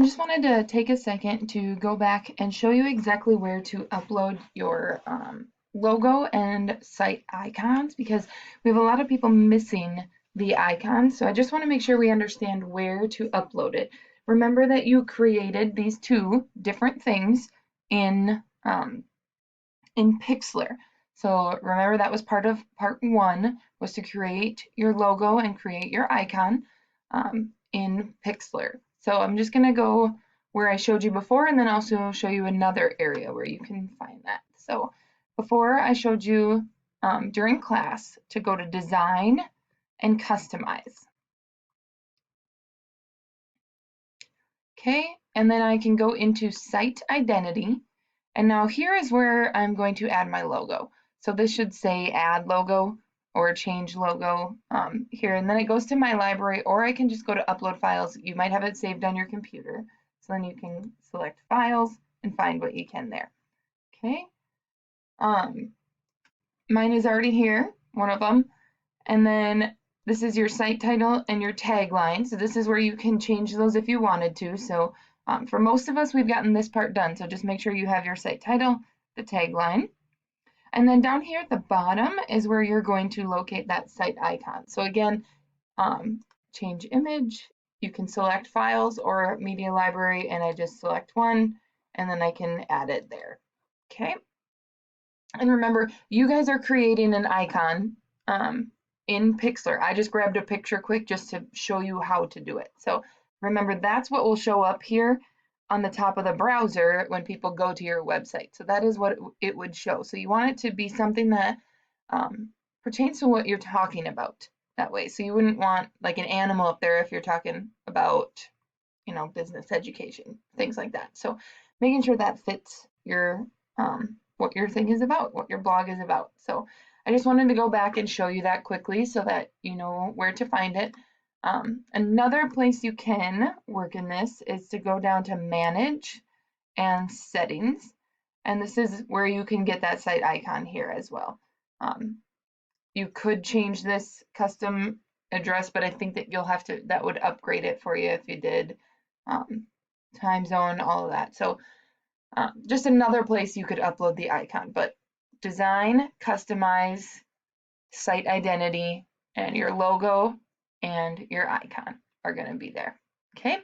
I just wanted to take a second to go back and show you exactly where to upload your logo and site icons, because we have a lot of people missing the icons. So I just want to make sure we understand where to upload it. Remember that you created these two different things in Pixlr. So remember that was part of part one, was to create your logo and create your icon in Pixlr. So I'm just going to go where I showed you before, and then also show you another area where you can find that. So before I showed you during class to go to Design and Customize. Okay, and then I can go into Site Identity. And now here is where I'm going to add my logo. So this should say Add Logo or Change Logo here. And then it goes to my library, or I can just go to Upload Files. You might have it saved on your computer. So then you can select Files and find what you can there. Okay. Mine is already here, one of them. And then this is your site title and your tagline. So this is where you can change those if you wanted to. So for most of us, we've gotten this part done. So just make sure you have your site title, the tagline. And then down here at the bottom is where you're going to locate that site icon. So again, change image, you can select files or media library, and I just select one, and then I can add it there. Okay. And remember, you guys are creating an icon in Pixlr. I just grabbed a picture quick just to show you how to do it. So remember, that's what will show up here on the top of the browser when people go to your website. So that is what it would show. So you want it to be something that pertains to what you're talking about that way. So you wouldn't want like an animal up there if you're talking about, you know, business education, things like that. So making sure that fits your what your thing is about, what your blog is about. So I just wanted to go back and show you that quickly so that you know where to find it. Another place you can work in this is to go down to Manage and Settings. And this is where you can get that site icon here as well. You could change this custom address, but I think that you'll have to, that would upgrade it for you if you did time zone, all of that. So just another place you could upload the icon, but design, customize, site identity, and your logo and your icon are going to be there. Okay.